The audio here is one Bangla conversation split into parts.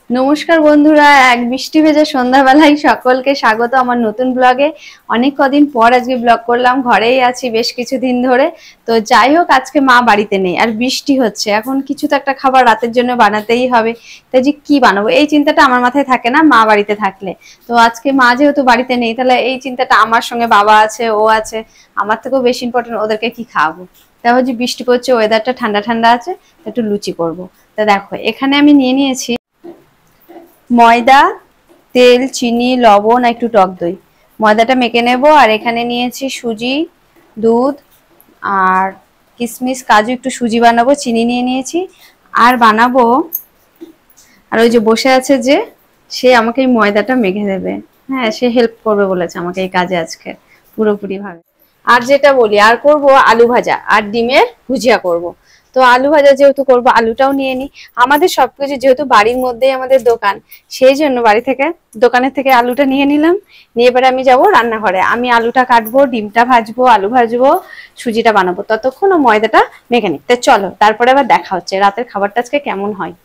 নমস্কার বন্ধুরা, এক বৃষ্টি ভেজা সন্ধ্যাবেলায় সকলকে স্বাগত আমার নতুন ব্লগে। অনেক কদিন পর আজকে ব্লগ করলাম, ঘরেই আছি বেশ কিছুদিন ধরে। তো যাই হোক, আজকে মা বাড়িতে নেই আর বৃষ্টি হচ্ছে, এখন কিছু তো একটা খাবার রাতের জন্য বানাতেই হবে। তাই যে কি বানাবো এই চিন্তাটা আমার মাথায় থাকে না মা বাড়িতে থাকলে। তো আজকে মা যেহেতু বাড়িতে নেই, তাহলে এই চিন্তাটা আমার সঙ্গে, বাবা আছে, ও আছে, আমার থেকেও বেশি ইম্পর্টেন্ট ওদেরকে কি খাওয়াবো। তা হচ্ছে বৃষ্টি পড়ছে, ওয়েদারটা ঠান্ডা ঠান্ডা আছে, একটু লুচি করবো। তা দেখো এখানে আমি নিয়ে নিয়েছি ময়দা, তেল, চিনি, লবণ, একটু টক দই। ময়দাটা মেখে নেব। আর এখানে নিয়েছি সুজি, দুধ আর কিশমিশ, কাজু, একটু সুজি বানাবো, চিনি নিয়ে নিয়েছি। আর বানাবো, আর ওই যে বসে আছে যে, সে আমাকে এই ময়দাটা মেখে দেবে। হ্যাঁ, সে হেল্প করবে বলেছে আমাকে এই কাজে আজকে পুরোপুরি ভাবে। আর যেটা বলি, আর করব আলু ভাজা আর ডিমের ভুজিয়া করব। তো আলু ভাজা যেহেতু করব, আলুটাও নিয়ে নিই। আমাদের সবকিছু যেহেতু বাড়ির মধ্যেই আমাদের দোকান, সেই জন্য বাড়ি থেকে, দোকানের থেকে আলুটা নিয়ে নিলাম। নিয়ে এবারে আমি যাব রান্নাঘরে, আমি আলুটা কাটবো, ডিমটা ভাজবো, আলু ভাজবো, সুজিটা বানাবো, ততক্ষণ ও ময়দাটা মেখে নিই। তো চলো, তারপরে আবার দেখা হচ্ছে রাতের খাবারটা আজকে কেমন হয়।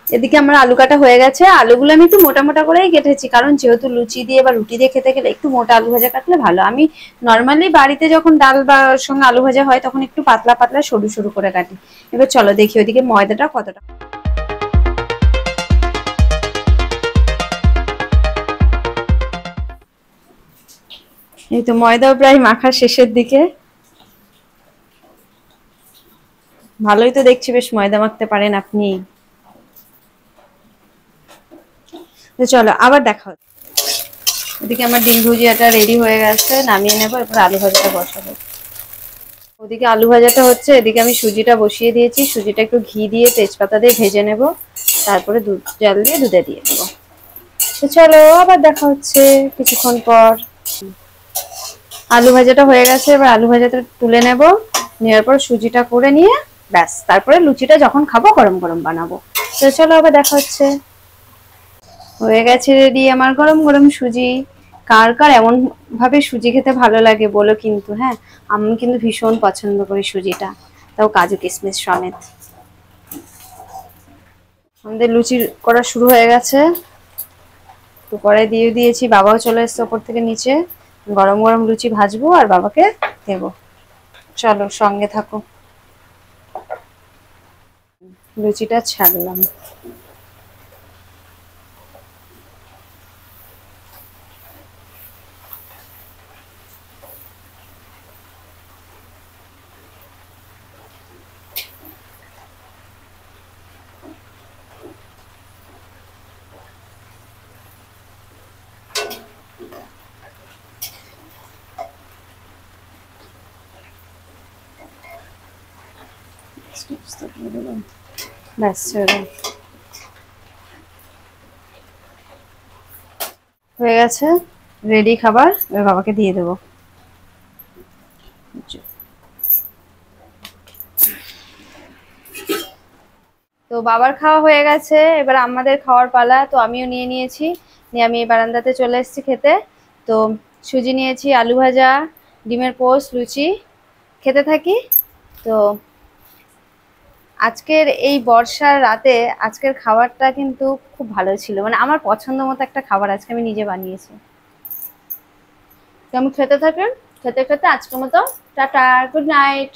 এদিকে আমার আলু কাটা হয়ে গেছে। আলুগুলো আমি একটু মোটা মোটা করেই কেটেছি, কারণ যেহেতু লুচি দিয়ে বা রুটি দিয়ে খেতে গেলে একটু মোটা আলু ভাজা কাটলে ভালো। আমি নর্মালি বাড়িতে যখন ডাল বা সঙ্গে আলু ভাজা হয় তখন একটু পাতলা পাতলা সরু সরু করে কাটি। এবার চলো দেখি ওইদিকে ময়দাটা কতটা। এই তো ময়দাও প্রায় মাখা শেষের দিকে। ভালোই তো দেখছি, বেশ ময়দা মাখতে পারেন আপনি। তো চলো আবার দেখা হচ্ছে। ওদিকে আমার ডিম ভুজিয়াটা রেডি হয়ে গেছে, নামিয়ে নেবো, এরপর আলু ভাজাটা বসাবো। ওদিকে আলু ভাজাটা হচ্ছে, এদিকে আমি সুজিটা বসিয়ে দিয়েছি। সুজিটা একটু ঘি দিয়ে তেজপাতা দিয়ে ভেজে নেব, তারপরে দুধ জাল দিয়ে দুধে দিয়ে দেবো। তো চলো আবার দেখা হচ্ছে কিছুক্ষণ পর। আলু ভাজাটা হয়ে গেছে, এবার আলু ভাজাটা তুলে নেব। নেওয়ার পর সুজিটা করে নিয়ে ব্যাস, তারপরে লুচিটা যখন খাবো গরম গরম বানাবো। তো চলো আবার দেখা হচ্ছে। হয়ে গেছে রেডি আমার গরম গরম সুজি। কার কার এমন ভাবে সুজি খেতে ভালো লাগে বলো কিন্তু। হ্যাঁ, আমি কিন্তু ভীষণ পছন্দ করি সুজিটা, তাও কাজু কিশমিশ সমেত। আমাদের লুচি করা শুরু হয়ে গেছে। তো কড়াই দিয়ে দিয়েছি, বাবাও চলে এসছে ওপর থেকে নিচে। গরম গরম লুচি ভাজবো আর বাবাকে দেবো। চলো সঙ্গে থাকো। লুচিটা ছাড়লাম। ব্যাস হয়ে গেছে, রেডি খাবার। এবার বাবাকে দিয়ে দেবো। তো বাবার খাওয়া হয়ে গেছে, এবার আমাদের খাওয়ার পালা। তো আমিও নিয়ে নিয়েছি, নিয়ে আমি বারান্দাতে চলে এসেছি খেতে। তো সুজি নিয়েছি, আলু ভাজা, ডিমের পোস্ট, লুচি খেতে থাকি। তো আজকের এই বর্ষার রাতে আজকের খাবারটা কিন্তু খুব ভালো ছিল, মানে আমার পছন্দ মতো একটা খাবার আজকে আমি নিজে বানিয়েছি। তো আমি খেতে থাকি, খেতে খেতে আজকের মতো টাটা, গুড নাইট।